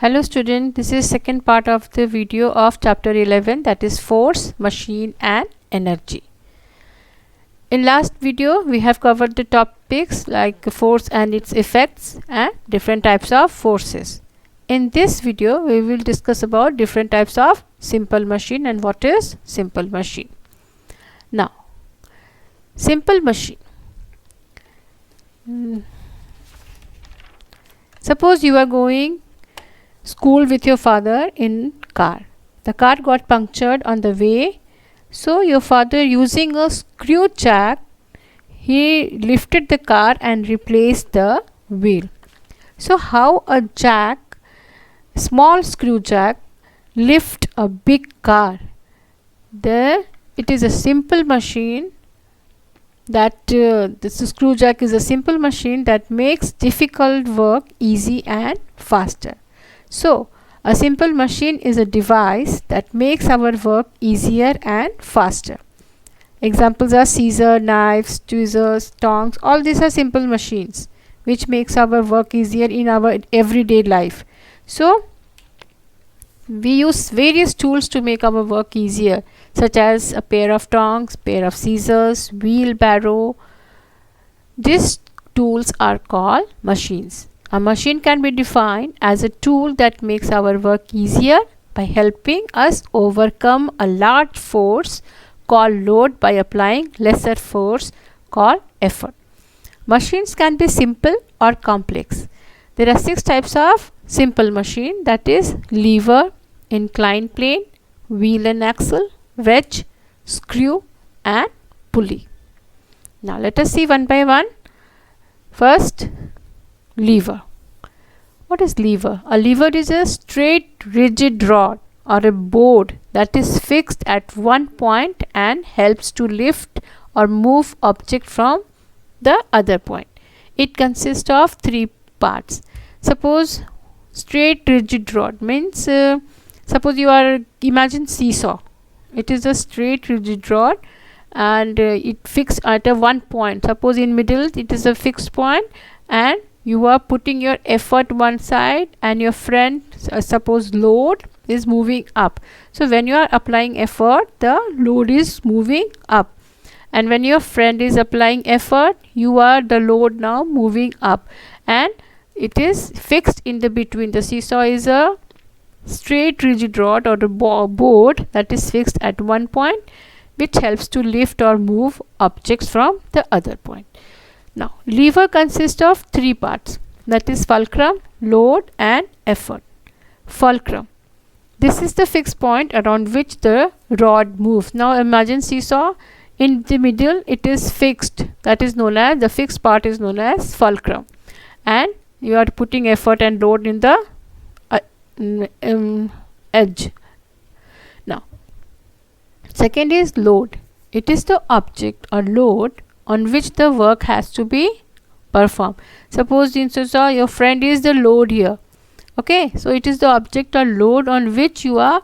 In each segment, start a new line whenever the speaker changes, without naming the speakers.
Hello student, this is second part of the video of chapter 11, that is force, machine and energy. In last video we have covered the topics like force and its effects and different types of forces. In this video we will discuss about different types of simple machine and what is simple machine. Now, simple machine. Suppose you are going school with your father in car. The car got punctured on the way, so your father, using a screw jack, he lifted the car and replaced the wheel. So how a jack, small screw jack, lift a big car? It is a simple machine that this screw jack is a simple machine that makes difficult work easy and faster. So, a simple machine is a device that makes our work easier and faster. Examples are scissors, knives, tweezers, tongs. All these are simple machines which makes our work easier in our everyday life. So, we use various tools to make our work easier, such as a pair of tongs, pair of scissors, wheelbarrow. These tools are called machines. A machine can be defined as a tool that makes our work easier by helping us overcome a large force called load by applying lesser force called effort. Machines can be simple or complex. There are 6 types of simple machine, that is lever, inclined plane, wheel and axle, wedge, screw and pulley. Now let us see one by one. First, lever. What is lever? A lever is a straight rigid rod or a board that is fixed at one point and helps to lift or move object from the other point. It consists of 3 parts. Suppose straight rigid rod means suppose you are imagine seesaw. It is a straight rigid rod and it fixed at a one point. Suppose in middle it is a fixed point and you are putting your effort one side and your friend suppose load is moving up. So when you are applying effort, the load is moving up, and when your friend is applying effort, you are the load now moving up, and it is fixed in the between. The seesaw is a straight rigid rod or a board that is fixed at one point, which helps to lift or move objects from the other point. Now, lever consists of 3 parts, that is fulcrum, load and effort. Fulcrum. This is the fixed point around which the rod moves. Now imagine seesaw, in the middle it is fixed, that is known as, the fixed part is known as fulcrum, and you are putting effort and load in the edge. Now, second is load. It is the object or load on which the work has to be performed. Suppose in seesaw your friend is the load here. Okay, so it is the object or load on which you are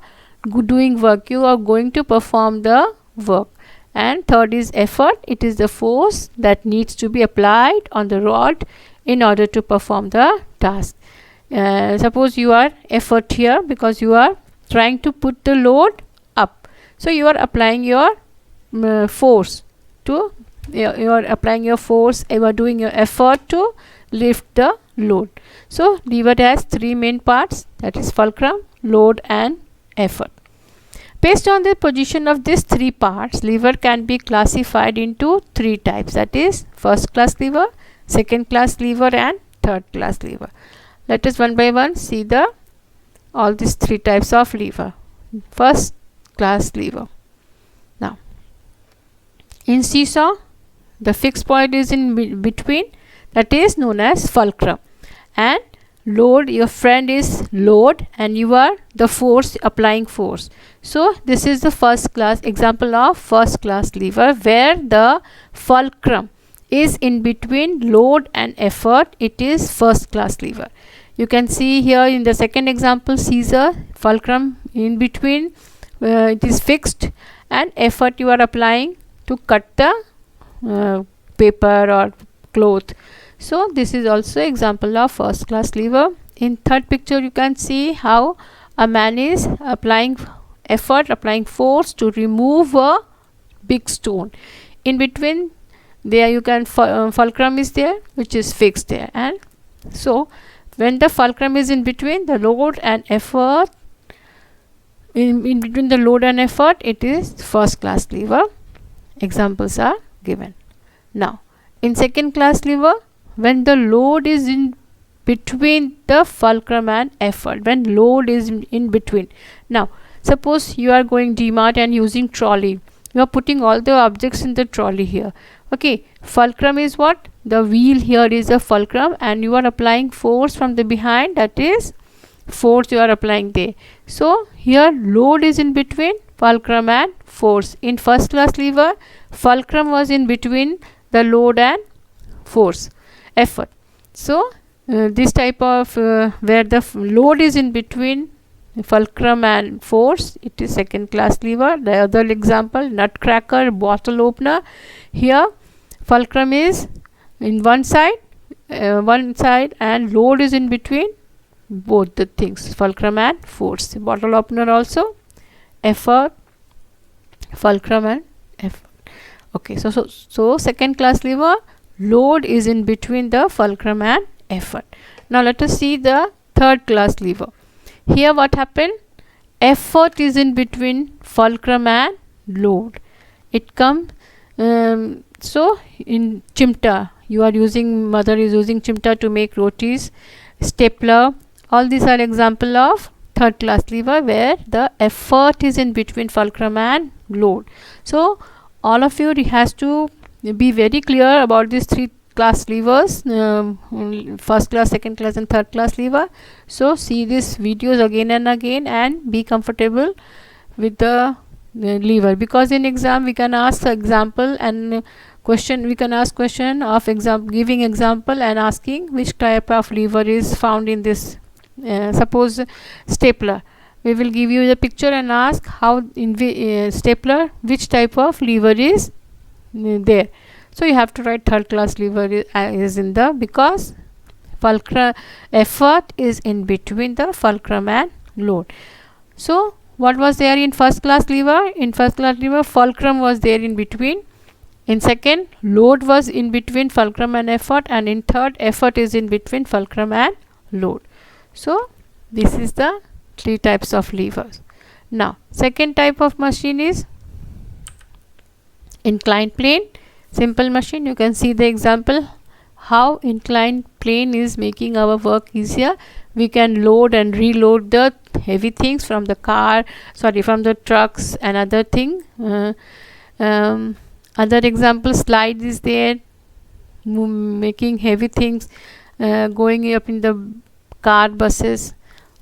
doing work. You are going to perform the work. And third is effort. It is the force that needs to be applied on the rod in order to perform the task. Suppose you are effort here because you are trying to put the load up. So you are applying your force to you are applying your force, you are doing your effort to lift the load. So lever has 3 main parts, that is fulcrum, load and effort. Based on the position of these 3 parts, lever can be classified into 3 types, that is first class lever, second class lever and third class lever. Let us one by one see all these 3 types of lever. First class lever. Now, in seesaw, the fixed point is in between, that is known as fulcrum, and load, your friend is load and you are the force, applying force. So this is the first class example of first class lever, where the fulcrum is in between load and effort. It is first class lever. You can see here in the second example, scissor, fulcrum in between, it is fixed, and effort you are applying to cut the paper or cloth. So this is also example of first class lever. in third picture you can see how a man is applying effort, applying force to remove a big stone. In between there you can fulcrum is there, which is fixed there, and so when the fulcrum is in between the load and effort, in between the load and effort, it is first class lever. Examples are given. Now in second class lever, when the load is in between the fulcrum and effort, when load is in between. Now suppose you are going DMart and using trolley, you are putting all the objects in the trolley here. Okay, fulcrum is what? The wheel here is a fulcrum, and you are applying force from the behind, that is force you are applying there. So here load is in between fulcrum and force. In first class lever, fulcrum was in between the load and force, effort. So this type of where the load is in between fulcrum and force, it is second class lever. The other example, nutcracker, bottle opener. Here fulcrum is in one side and load is in between both the things, fulcrum and force. Bottle opener also effort, fulcrum and effort. Okay, so second class lever, load is in between the fulcrum and effort. Now let us see the third class lever. Here what happened? Effort is in between fulcrum and load. It comes so in chimta, you are using, mother is using chimta to make rotis, stapler. All these are example of third class lever where the effort is in between fulcrum and load. So all of you has to be very clear about these three class levers, first class, second class and third class lever. So see these videos again and again and be comfortable with the lever, because in exam we can ask example and question, we can ask question of giving example and asking which type of lever is found in this. Suppose stapler, we will give you the picture and ask how in stapler which type of lever is there. So you have to write third class lever is in the, because fulcrum effort is in between the fulcrum and load. So what was there in first class lever? In first class lever, fulcrum was there in between. In second, load was in between fulcrum and effort, and in third, effort is in between fulcrum and load. So this is the three types of levers. Now second type of machine is inclined plane, simple machine. You can see the example how inclined plane is making our work easier. We can load and reload the heavy things from the car, from the trucks and other thing. Other example, slide is there, making heavy things going up in the car, buses.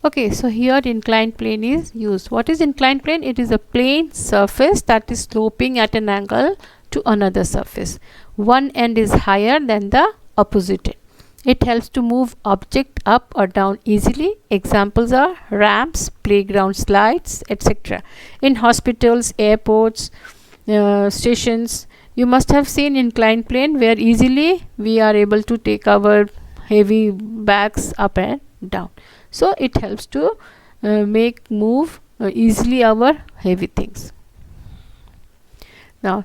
Okay, so here inclined plane is used. What is inclined plane? It is a plane surface that is sloping at an angle to another surface. One end is higher than the opposite end. It helps to move object up or down easily. Examples are ramps, playground slides, etc. In hospitals, airports, stations, you must have seen inclined plane where easily we are able to take our heavy bags up and down. So it helps to move easily our heavy things. Now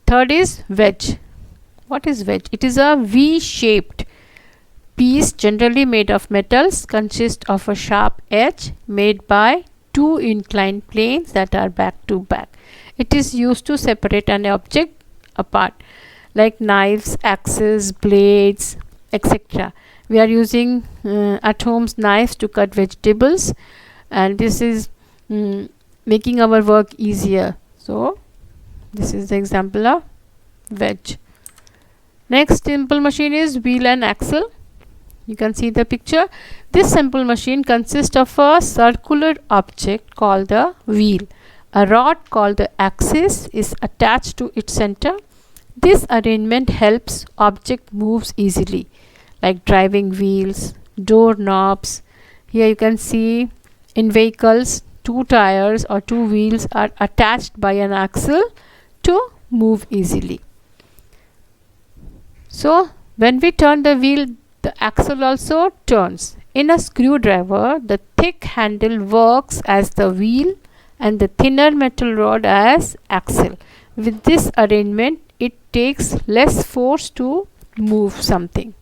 third is wedge. What is wedge? It is a V-shaped piece generally made of metals, consists of a sharp edge made by two inclined planes that are back to back. It is used to separate an object apart, like knives, axes, blades, etc. We are using at home knives to cut vegetables, and this is making our work easier. So this is the example of wedge. Next simple machine is wheel and axle. You can see the picture. This simple machine consists of a circular object called the wheel. A rod called the axis is attached to its center. This arrangement helps object moves easily, like driving wheels, door knobs. Here you can see in vehicles, two tires or two wheels are attached by an axle to move easily. So when we turn the wheel, the axle also turns. In a screwdriver, the thick handle works as the wheel and the thinner metal rod as axle. With this arrangement, it takes less force to move something.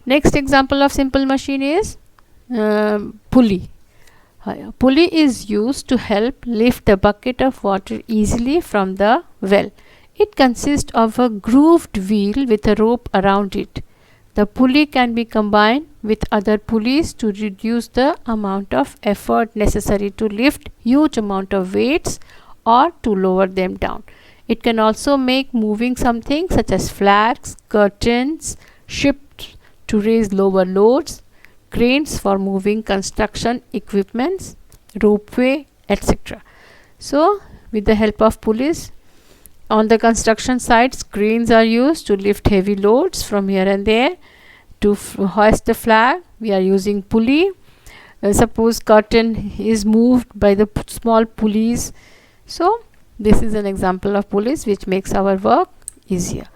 Next example of simple machine is pulley. Pulley is used to help lift a bucket of water easily from the well. It consists of a grooved wheel with a rope around it. The pulley can be combined with other pulleys to reduce the amount of effort necessary to lift huge amount of weights or to lower them down. It can also make moving something such as flags, curtains, ships to raise lower loads, cranes for moving construction equipments, ropeway, etc. So, with the help of pulleys, on the construction sites, cranes are used to lift heavy loads from here and there. To hoist the flag, we are using pulley. Suppose curtain is moved by the small pulleys. So, this is an example of pulleys which makes our work easier.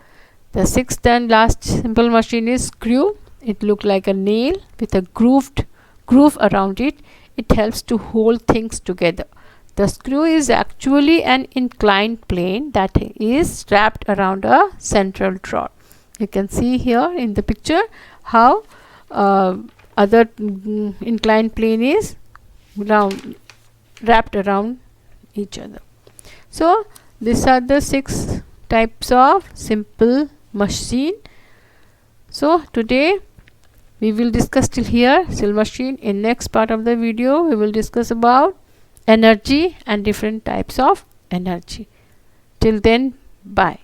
The sixth and last simple machine is screw. It looks like a nail with a groove around it. It helps to hold things together. The screw is actually an inclined plane that is wrapped around a central rod. You can see here in the picture how other inclined plane is wrapped around each other. So these are the 6 types of simple machine. So today we will discuss till here simple machine. In next part of the video we will discuss about energy and different types of energy. Till then, bye.